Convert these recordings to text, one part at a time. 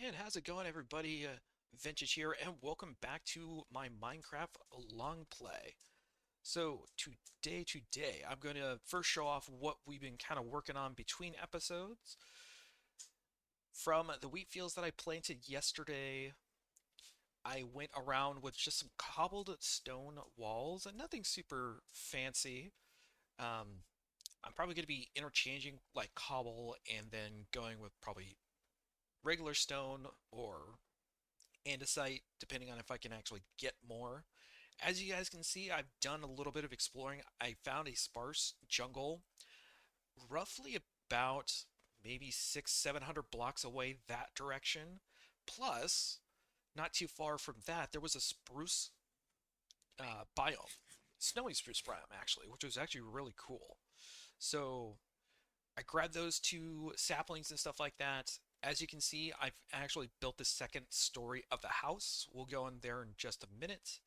And how's it going, everybody? Vintage here, and welcome back to my Minecraft long play. So today, I'm going to first show off what we've been kind of working on between episodes. From the wheat fields that I planted yesterday, I went around with just some cobbled stone walls and nothing super fancy. Um, I'm probably going to be interchanging like cobble and then going with probably regular stone or andesite, depending on if I can actually get more. As you guys can see, I've done a little bit of exploring. I found a sparse jungle roughly about maybe 700 blocks away that direction. Plus, not too far from that, there was a spruce biome, snowy spruce biome actually, which was actually really cool. So I grabbed those two saplings and stuff like that. As you can see, I've actually built the second story of the house. We'll go in there in just a minute.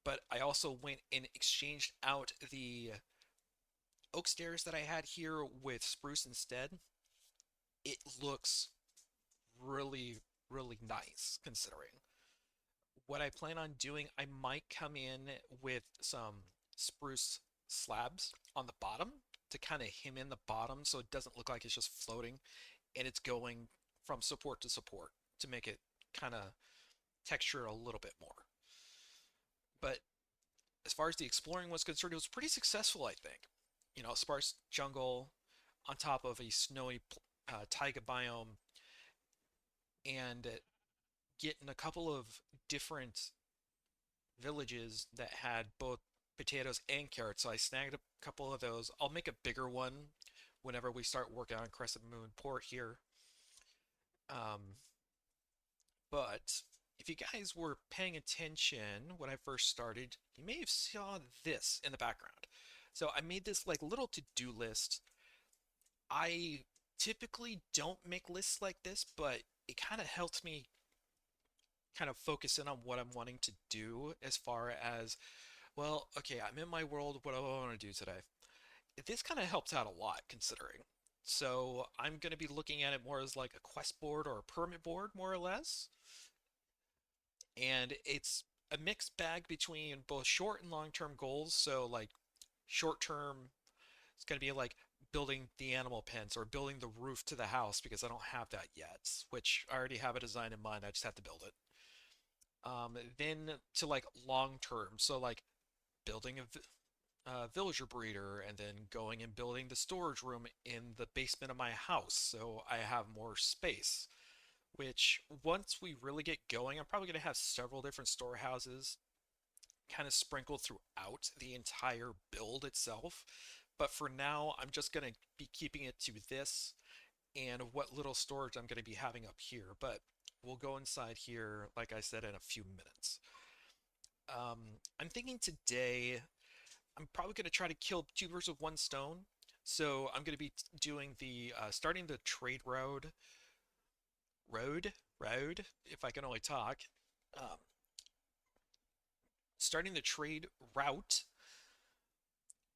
But I also went and exchanged out the oak stairs that I had here with spruce instead. It looks really, really nice considering. What I plan on doing, I might come in with some spruce slabs on the bottom to kind of hem in the bottom so it doesn't look like it's just floating and it's going from support to support to make it kind of texture a little bit more. But as far as the exploring was concerned, it was pretty successful, I think. You know, sparse jungle on top of a snowy taiga biome and getting a couple of different villages that had both potatoes and carrots. So I snagged a couple of those. I'll make a bigger one whenever we start working on Crescent Moon Port here. Um, but if you guys were paying attention when I first started, you may have saw this in the background. So I made this like little to-do list. I typically don't make lists like this, but it kind of helped me kind of focus in on what I'm wanting to do as far as, well, okay, I'm in my world, what do I want to do today? This kind of helps out a lot considering. So I'm going to be looking at it more as like a quest board or a permit board, more or less. And it's a mixed bag between both short and long-term goals. So like short term, it's going to be like building the animal pens or building the roof to the house because I don't have that yet, which I already have a design in mind. I just have to build it. Then to like long term, so like building a villager breeder and then going and building the storage room in the basement of my house so I have more space. Which once we really get going, I'm probably going to have several different storehouses kind of sprinkled throughout the entire build itself. But for now, I'm just going to be keeping it to this and what little storage I'm going to be having up here. But we'll go inside here, like I said, in a few minutes. I'm thinking today I'm probably going to try to kill two birds with one stone. So I'm going to be doing the starting the trade road, if I can only talk. Um, Starting the trade route.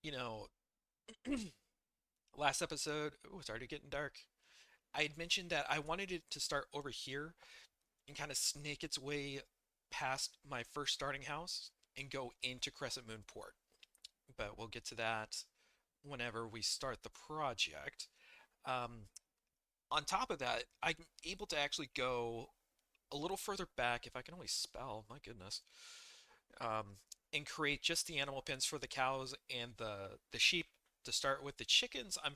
You know, last episode, oh, it's already getting dark. I had mentioned that I wanted it to start over here and kind of snake its way past my first starting house and go into Crescent Moon Port. But we'll get to that whenever we start the project. Um, on top of that, I'm able to actually go a little further back, if I can only spell, my goodness, um, and create just the animal pens for the cows and the sheep to start with. The chickens, I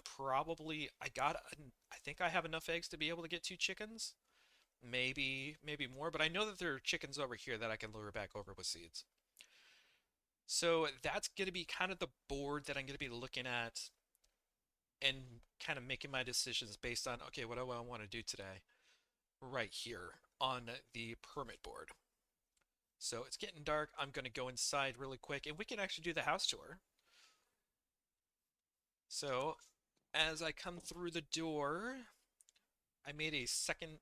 think I have enough eggs to be able to get two chickens, maybe more, but I know that there are chickens over here that I can lure back over with seeds. So that's going to be kind of the board that I'm going to be looking at and kind of making my decisions based on, okay, what do I want to do today? Right here on the permit board. So it's getting dark. I'm going to go inside really quick and we can actually do the house tour. So as I come through the door, I made a second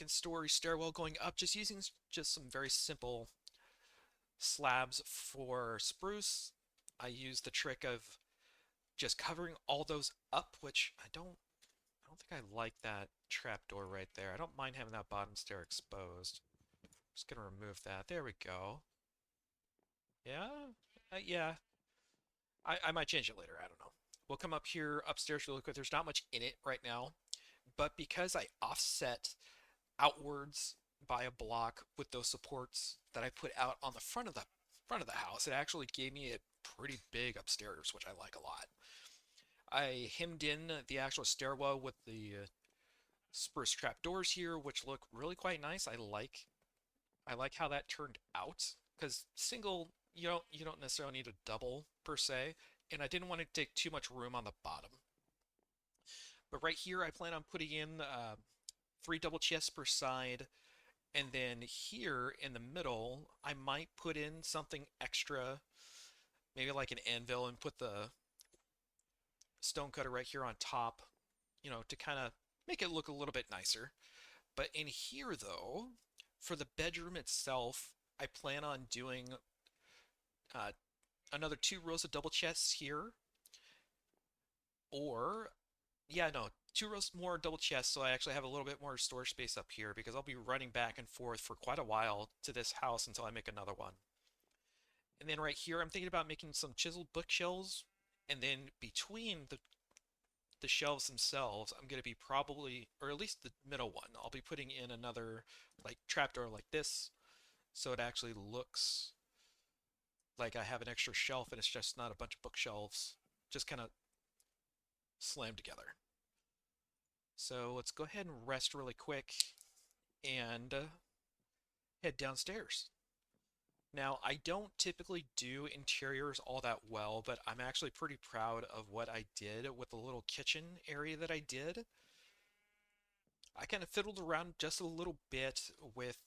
story stairwell going up just using just some very simple slabs for spruce. I used the trick of just covering all those up, which I don't don't think I like that trapdoor right there. I don't mind having that bottom stair exposed. Just gonna remove that. There we go. Yeah? Yeah. I might change it later. I don't know. We'll come up here upstairs really quick. There's not much in it right now, but because I offset outwards by a block with those supports that I put out on the front of the house, it actually gave me a pretty big upstairs, which I like a lot. I hemmed in the actual stairwell with the spruce trapdoors here, which look really quite nice. I like how that turned out because single you don't necessarily need a double per se, and I didn't want to take too much room on the bottom. But right here, I plan on putting in 3 double chests per side, and then here in the middle, I might put in something extra, maybe like an anvil, and put the stonecutter right here on top, to kind of make it look a little bit nicer. But in here, though, for the bedroom itself, I plan on doing uh, another 2 rows of double chests here, or yeah, no, 2 rows more double chests, so I actually have a little bit more storage space up here because I'll be running back and forth for quite a while to this house until I make another one. And then right here, I'm thinking about making some chiseled bookshelves, and then between the shelves themselves, I'm going to be probably, or at least the middle one, I'll be putting in another like trapdoor like this, so it actually looks like I have an extra shelf and it's just not a bunch of bookshelves just kind of slammed together. So let's go ahead and rest really quick and head downstairs. Now, I don't typically do interiors all that well, but I'm actually pretty proud of what I did with the little kitchen area that I did. I kind of fiddled around just a little bit with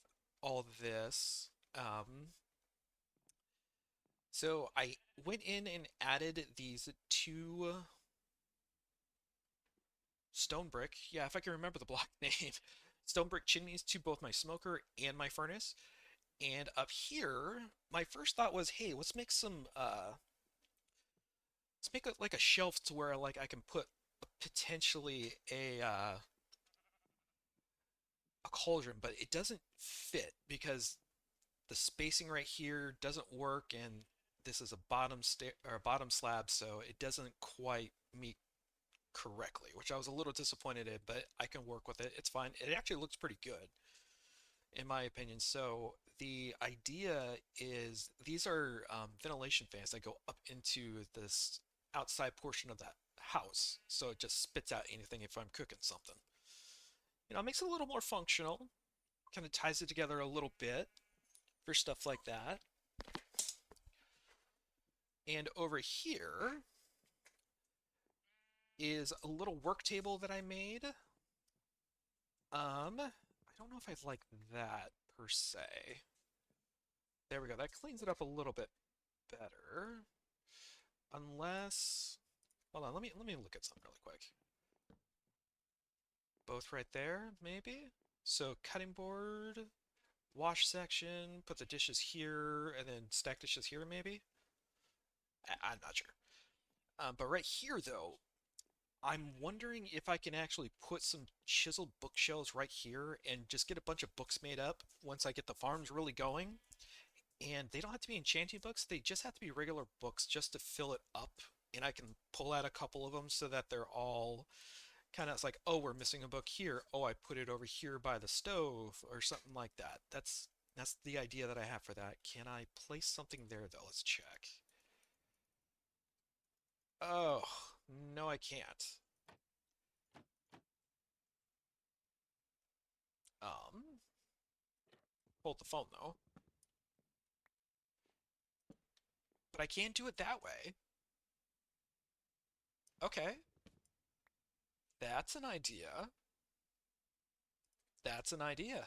all this. So I went in and added these 2 stone brick, yeah, if I can remember the block name, stone brick chimneys to both my smoker and my furnace. And up here, my first thought was, hey, let's make it like a shelf to where like I can put potentially a cauldron, but it doesn't fit because the spacing right here doesn't work, and this is a bottom stair or a bottom slab, so it doesn't quite meet correctly, which I was a little disappointed in, but I can work with it. It's fine. It actually looks pretty good, in my opinion. So the idea is these are ventilation fans that go up into this outside portion of that house, so it just spits out anything if I'm cooking something. It makes it a little more functional, kind of ties it together a little bit for stuff like that. And over here is a little work table that I made. I don't know if I like that per se. There we go. That cleans it up a little bit better. Unless, hold on, let me look at something really quick. Both right there, maybe? So cutting board, wash section, put the dishes here, and then stack dishes here, maybe? I'm not sure. But right here, though, I'm wondering if I can actually put some chiseled bookshelves right here and just get a bunch of books made up once I get the farms really going. And they don't have to be enchanting books, they just have to be regular books just to fill it up. And I can pull out a couple of them so that they're all kind of, it's like, oh, we're missing a book here. Oh, I put it over here by the stove or something like that. That's the idea that I have for that. Can I place something there though? Let's check. Oh, no, I can't. Um, Hold the phone though. But I can't do it that way. Okay, that's an idea. That's an idea.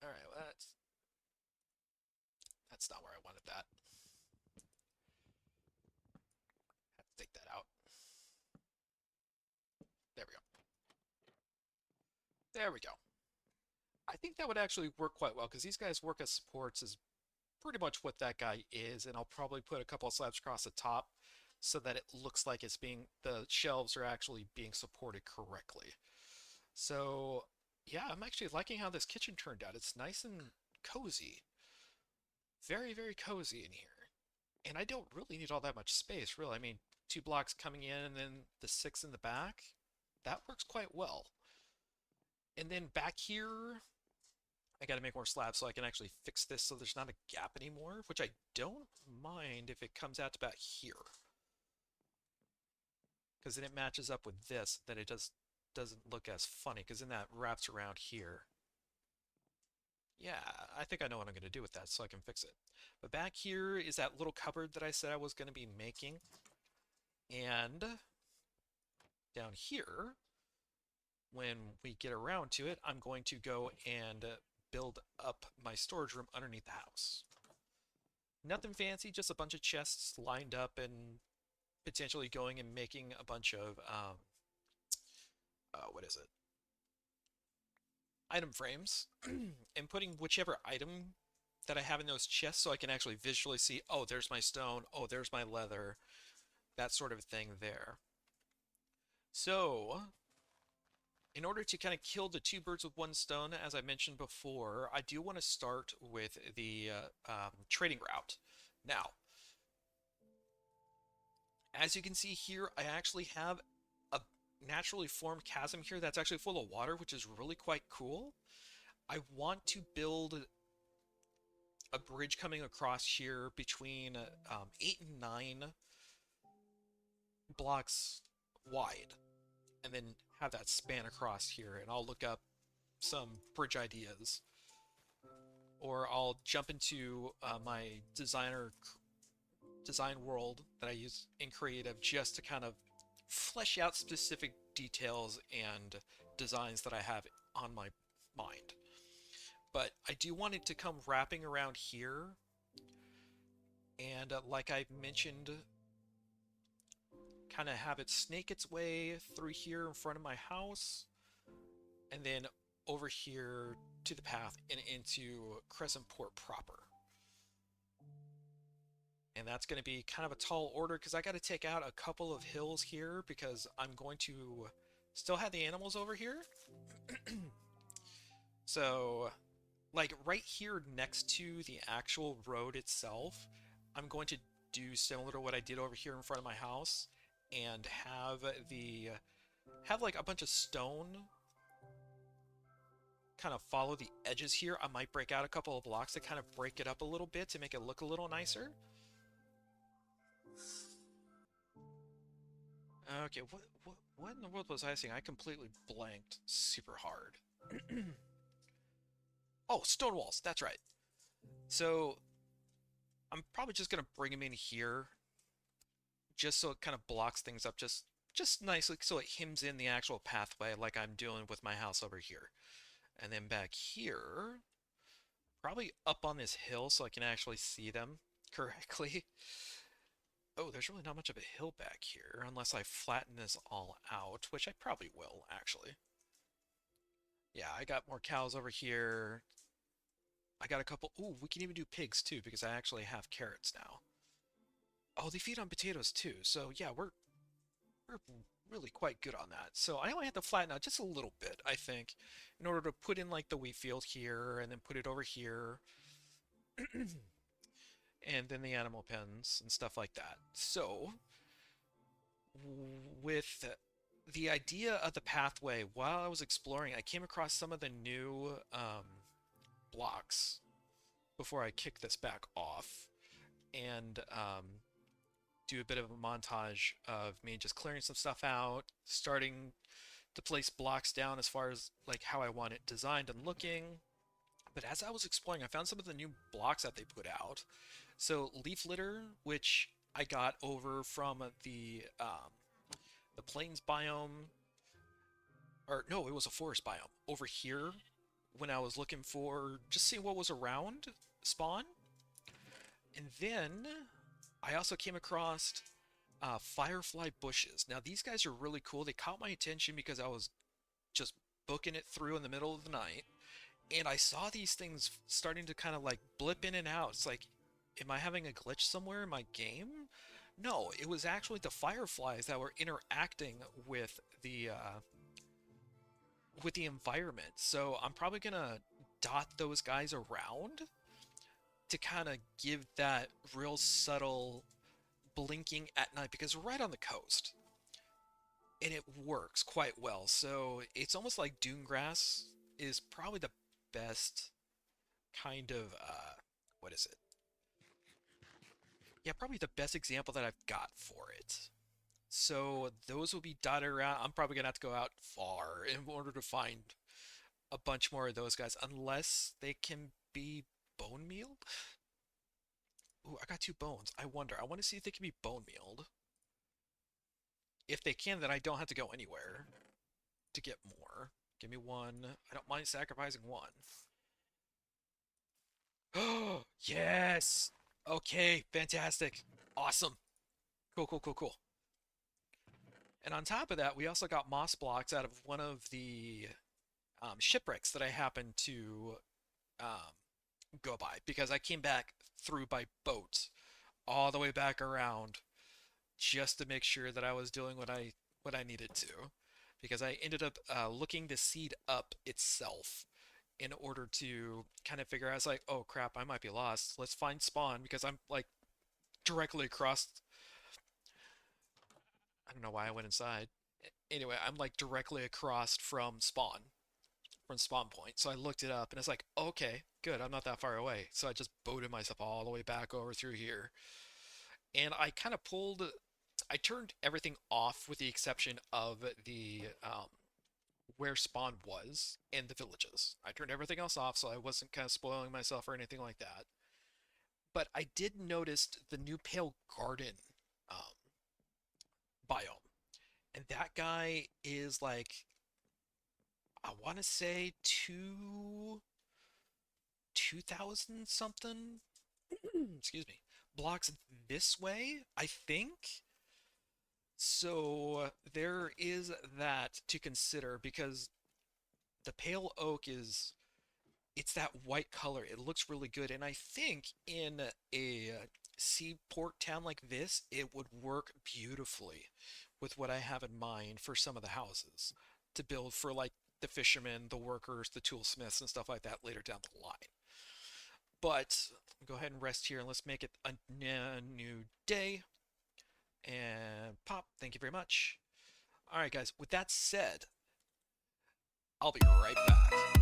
All right, well, that's not where I wanted that. Have to take that out. There we go. There we go. I think that would actually work quite well because these guys work as supports is pretty much what that guy is, and I'll probably put a couple of slabs across the top so that it looks like the shelves are actually being supported correctly. So, yeah, I'm actually liking how this kitchen turned out. It's nice and cozy. Very, very cozy in here. And I don't really need all that much space, really. I mean, 2 blocks coming in and then the 6 in the back. That works quite well. And then back here, I got to make more slabs so I can actually fix this so there's not a gap anymore, which I don't mind if it comes out to about here. Because then it matches up with this, that it doesn't look as funny, because then that wraps around here. Yeah, I think I know what I'm going to do with that so I can fix it. But back here is that little cupboard that I said I was going to be making. And down here, when we get around to it, I'm going to go and build up my storage room underneath the house. Nothing fancy, just a bunch of chests lined up and potentially going and making a bunch of, what is it? Item frames and putting whichever item that I have in those chests so I can actually visually see, oh, there's my stone, oh, there's my leather, that sort of thing there. So, in order to kind of kill the 2 birds with 1 stone, as I mentioned before, I do want to start with the trading route. Now, as you can see here, I actually have a naturally formed chasm here that's actually full of water, which is really quite cool. I want to build a bridge coming across here between 8 and 9 blocks wide, and then have that span across here. And I'll look up some bridge ideas, or I'll jump into my design world that I use in creative just to kind of flesh out specific details and designs that I have on my mind. But I do want it to come wrapping around here, and like I mentioned, kind of have it snake its way through here in front of my house, and then over here to the path and into Crescent Port proper. And that's going to be kind of a tall order because I got to take out a couple of hills here because I'm going to still have the animals over here. So, like right here next to the actual road itself, I'm going to do similar to what I did over here in front of my house and have like a bunch of stone kind of follow the edges here. I might break out a couple of blocks to kind of break it up a little bit to make it look a little nicer. Okay, what in the world was I saying? I completely blanked super hard. Oh, stone walls, that's right. So I'm probably just gonna bring them in here just so it kind of blocks things up just nicely so it hems in the actual pathway like I'm doing with my house over here. And then back here, probably up on this hill so I can actually see them correctly. Oh, there's really not much of a hill back here unless I flatten this all out, which I probably will, actually. Yeah, I got more cows over here. I got a couple. Ooh, we can even do pigs too because I actually have carrots now. Oh, they feed on potatoes too. So yeah, we're really quite good on that. So I only have to flatten out just a little bit, I think, in order to put in like the wheat field here and then put it over here. And then the animal pens and stuff like that. So, with the idea of the pathway, while I was exploring, I came across some of the new blocks before I kick this back off and do a bit of a montage of me just clearing some stuff out, starting to place blocks down as far as like how I want it designed and looking. But as I was exploring, I found some of the new blocks that they put out. So leaf litter, which I got over from the plains biome, or no, it was a forest biome over here when I was looking for just seeing what was around spawn. And then I also came across firefly bushes. Now these guys are really cool. They caught my attention because I was just booking it through in the middle of the night, and I saw these things starting to kind of like blip in and out. It's like, am I having a glitch somewhere in my game? No, it was actually the fireflies that were interacting with the environment. So I'm probably gonna dot those guys around to kind of give that real subtle blinking at night because we're right on the coast and it works quite well. So it's almost like dune grass is probably the best kind of what is it? Yeah, probably the best example that I've got for it. So those will be dotted around. I'm probably gonna have to go out far in order to find a bunch more of those guys, unless they can be bone mealed. Ooh, I got two bones. I wonder. I want to see if they can be bone mealed. If they can, then I don't have to go anywhere to get more. Give me one. I don't mind sacrificing one. Oh, yes! Okay, fantastic. Awesome. Cool, cool, cool, cool. And on top of that, we also got moss blocks out of one of the shipwrecks that I happened to um, go by because I came back through by boat all the way back around just to make sure that I was doing what I needed to because I ended up looking the seed up itself in order to kind of figure out. I was like, oh crap, I might be lost. Let's find spawn because I'm like directly across. I don't know why I went inside. Anyway, I'm like directly across from spawn point. So I looked it up and it's like, okay, good, I'm not that far away. So I just boated myself all the way back over through here. And I turned everything off with the exception of the where spawn was and the villages. I turned everything else off so I wasn't kind of spoiling myself or anything like that. But I did notice the new Pale Garden um, biome. And that guy is like, I want to say 2,000 something, excuse me, blocks this way, I think. So there is that to consider because the pale oak it's that white color. It looks really good, and I think in a seaport town like this, it would work beautifully with what I have in mind for some of the houses to build for like the fishermen, the workers, the toolsmiths, and stuff like that later down the line. But go ahead and rest here, and let's make it a new day. And pop, thank you very much. All right, guys, with that said, I'll be right back.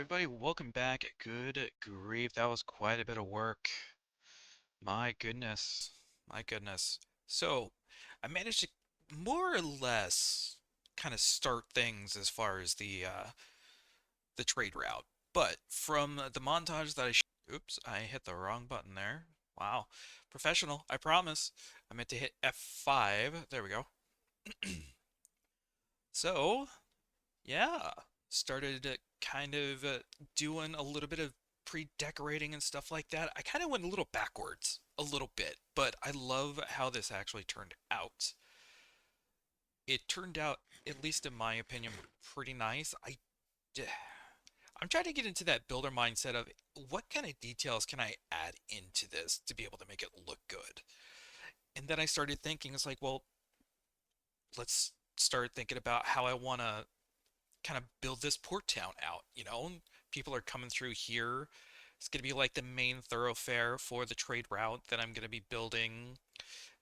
everybody, welcome back. Good grief, that was quite a bit of work. My goodness, my goodness. So, I managed to more or less kind of start things as far as the trade route. But from the montage that oops, I hit the wrong button there. Wow. Professional, I promise. I meant to hit F5. There we go. So, yeah, started kind of doing a little bit of pre-decorating and stuff like that. I kind of went a little backwards, a little bit, but I love how this actually turned out. It turned out, at least in my opinion, pretty nice. I'm trying to get into that builder mindset of what kind of details can I add into this to be able to make it look good. And then I started thinking, it's like, well, let's start thinking about how I want to kind of build this port town out. People are coming through here. It's going to be like the main thoroughfare for the trade route that I'm going to be building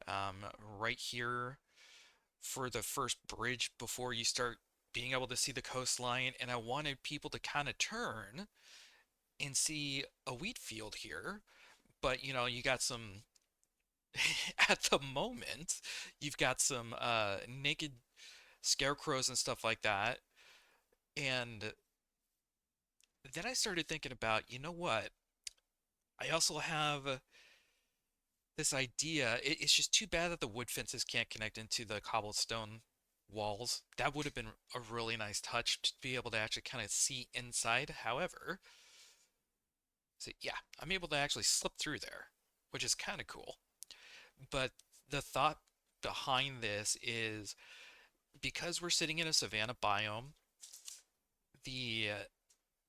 um, right here for the first bridge before you start being able to see the coastline. And I wanted people to kind of turn and see a wheat field here. But you got some at the moment, you've got some naked scarecrows and stuff like that. And then I started thinking about, you know what? I also have this idea. It's just too bad that the wood fences can't connect into the cobblestone walls. That would have been a really nice touch to be able to actually kind of see inside. However, so yeah, I'm able to actually slip through there, which is kind of cool. But the thought behind this is because we're sitting in a savanna biome, the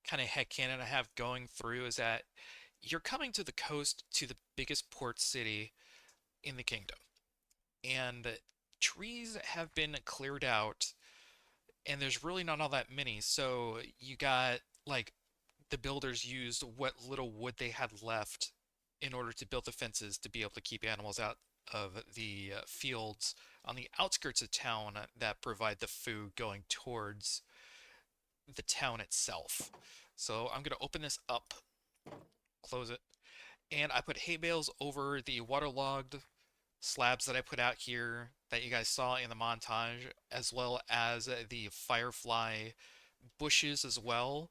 kind of headcanon I have going through is that you're coming to the coast to the biggest port city in the kingdom. And trees have been cleared out, and there's really not all that many. So you got like the builders used what little wood they had left in order to build the fences to be able to keep animals out of the fields on the outskirts of town that provide the food going towards the town itself. So I'm going to open this up, close it, and I put hay bales over the waterlogged slabs that I put out here that you guys saw in the montage, as well as the firefly bushes as well.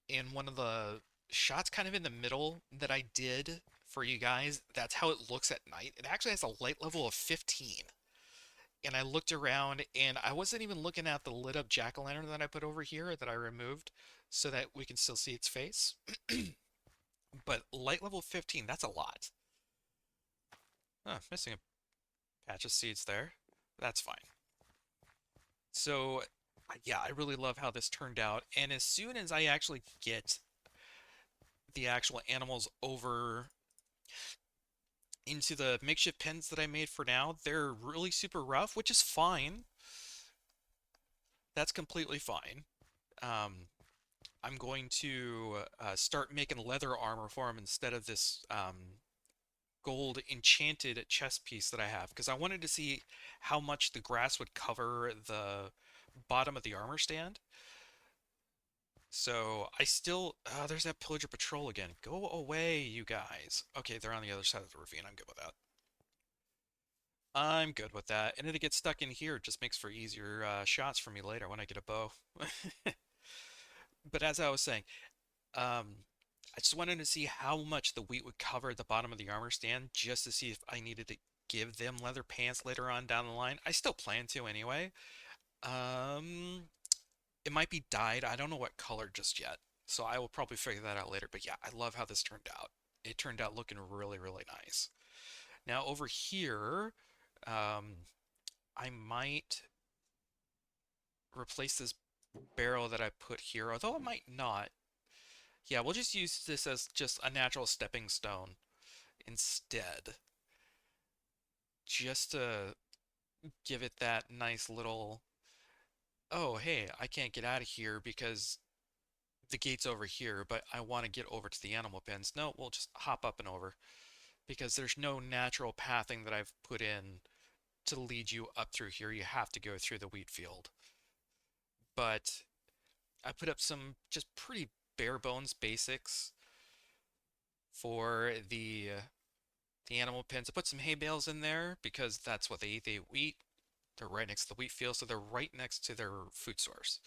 In one of the shots kind of in the middle that I did for you guys, that's how it looks at night. It actually has a light level of 15. And I looked around and I wasn't even looking at the lit up jack-o'-lantern that I put over here that I removed so that we can still see its face. But light level 15, that's a lot. Oh, missing a patch of seeds there. That's fine. So, yeah, I really love how this turned out. And as soon as I actually get the actual animals over into the makeshift pens that I made for now, they're really super rough, which is fine. That's completely fine. Um, I'm going to start making leather armor for them instead of this gold enchanted chest piece that I have because I wanted to see how much the grass would cover the bottom of the armor stand. So I still, there's that pillager patrol again. Go away, you guys. Okay, they're on the other side of the ravine. I'm good with that. I'm good with that. And if it gets stuck in here, it just makes for easier shots for me later when I get a bow. But as I was saying, I just wanted to see how much the wheat would cover the bottom of the armor stand just to see if I needed to give them leather pants later on down the line. I still plan to anyway. Um, it might be dyed. I don't know what color just yet. So I will probably figure that out later. But yeah, I love how this turned out. It turned out looking really, really nice. Now over here, I might replace this barrel that I put here, although I might not. Yeah, we'll just use this as just a natural stepping stone instead. Just to give it that nice little, oh, hey, I can't get out of here because the gate's over here, but I want to get over to the animal pens. No, we'll just hop up and over because there's no natural pathing that I've put in to lead you up through here. You have to go through the wheat field. But I put up some just pretty bare bones basics for the animal pens. I put some hay bales in there because that's what they eat. They eat wheat. They're right next to the wheat field, so they're right next to their food source.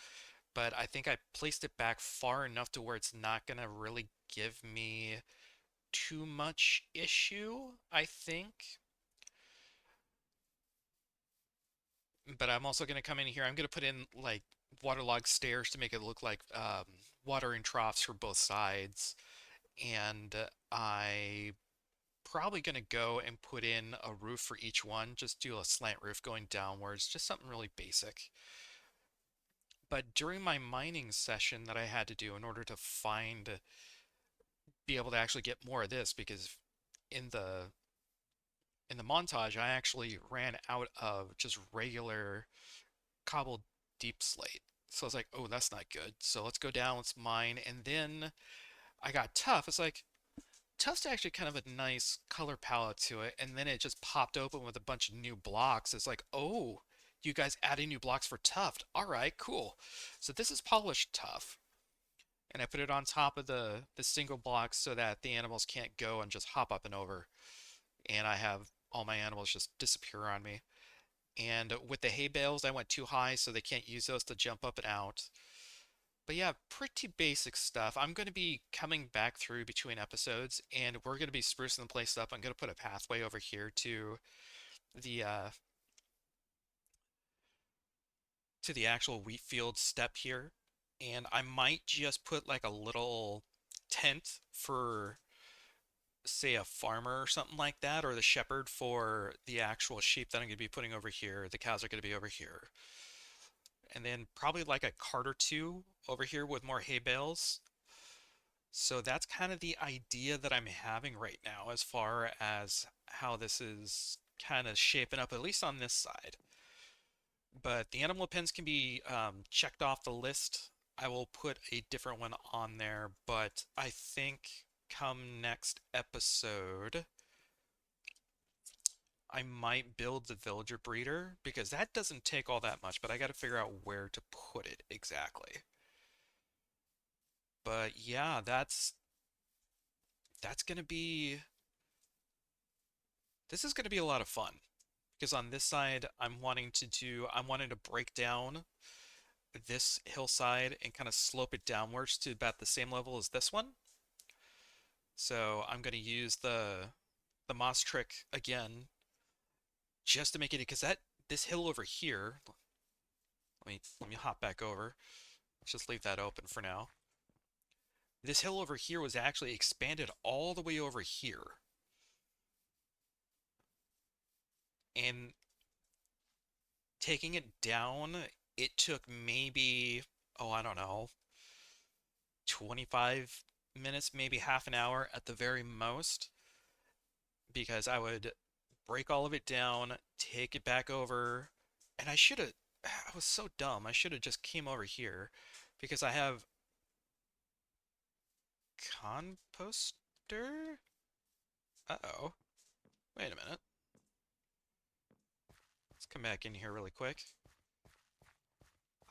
But I think I placed it back far enough to where it's not gonna really give me too much issue, I think. But I'm also gonna come in here. I'm gonna put in like waterlogged stairs to make it look like watering troughs for both sides. And I probably gonna go and put in a roof for each one. Just do a slant roof going downwards, just something really basic. But during my mining session that I had to do in order to be able to actually get more of this, because in the montage, I actually ran out of just regular cobbled deep slate. So I was like, oh, that's not good. So let's go down, let's mine. And then I got tough. It's like, tough's actually kind of a nice color palette to it. And then it just popped open with a bunch of new blocks. It's like, oh, you guys adding new blocks for tough. All right, cool. So this is polished tough. And I put it on top of the single blocks so that the animals can't go and just hop up and over. And I have all my animals just disappear on me. And with the hay bales, I went too high, so they can't use those to jump up and out. But yeah, pretty basic stuff. I'm going to be coming back through between episodes, and we're going to be sprucing the place up. I'm going to put a pathway over here the uh, to the actual wheat field step here, and I might just put like a little tent for, say, a farmer or something like that, or the shepherd for the actual sheep that I'm going to be putting over here. The cows are going to be over here. And then probably like a cart or two over here with more hay bales. So that's kind of the idea that I'm having right now as far as how this is kind of shaping up, at least on this side. But the animal pens can be checked off the list. I will put a different one on there, but I think come next episode, I might build the villager breeder because that doesn't take all that much, but I got to figure out where to put it exactly. But yeah, that's gonna be this is gonna be a lot of fun because on this side I'm wanting to break down this hillside and kind of slope it downwards to about the same level as this one. So I'm gonna use the moss trick again just to make it because that this hill over here. Let me hop back over. Let's just leave that open for now. This hill over here was actually expanded all the way over here. And taking it down, it took maybe, oh, I don't know, 25 minutes, maybe half an hour at the very most, because I would break all of it down, take it back over, and I was so dumb. I should have just came over here because I have composter. Uh-oh. Wait a minute. Let's come back in here really quick.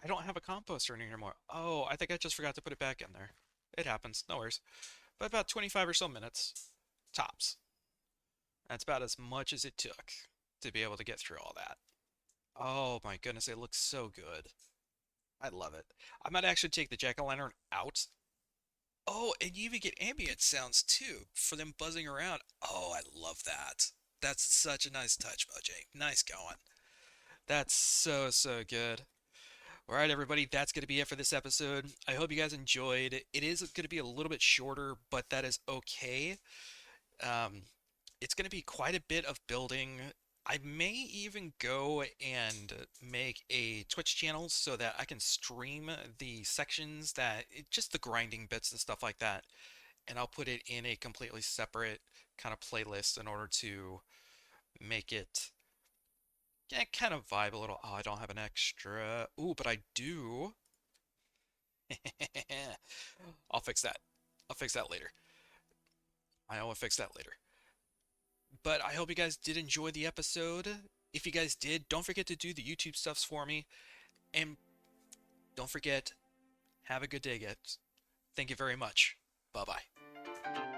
I don't have a composter in here anymore. Oh, I think I just forgot to put it back in there. It happens, no worries. But about 25 or so minutes, tops. That's about as much as it took to be able to get through all that. Oh my goodness, it looks so good. I love it. I might actually take the jack-o'-lantern out. Oh, and you even get ambient sounds too for them buzzing around. Oh, I love that. That's such a nice touch, Mojang. Nice going. That's so, so good. All right, everybody, that's going to be it for this episode. I hope you guys enjoyed. It is going to be a little bit shorter, but that is okay. Um, it's going to be quite a bit of building. I may even go and make a Twitch channel so that I can stream the sections just the grinding bits and stuff like that. And I'll put it in a completely separate kind of playlist in order to make it, yeah, kind of vibe a little. Oh, I don't have an extra. Ooh, but I do. I'll fix that. I'll fix that later. I will fix that later. But I hope you guys did enjoy the episode. If you guys did, don't forget to do the YouTube stuffs for me. And don't forget, Have a good day, guys. Thank you very much. Bye bye.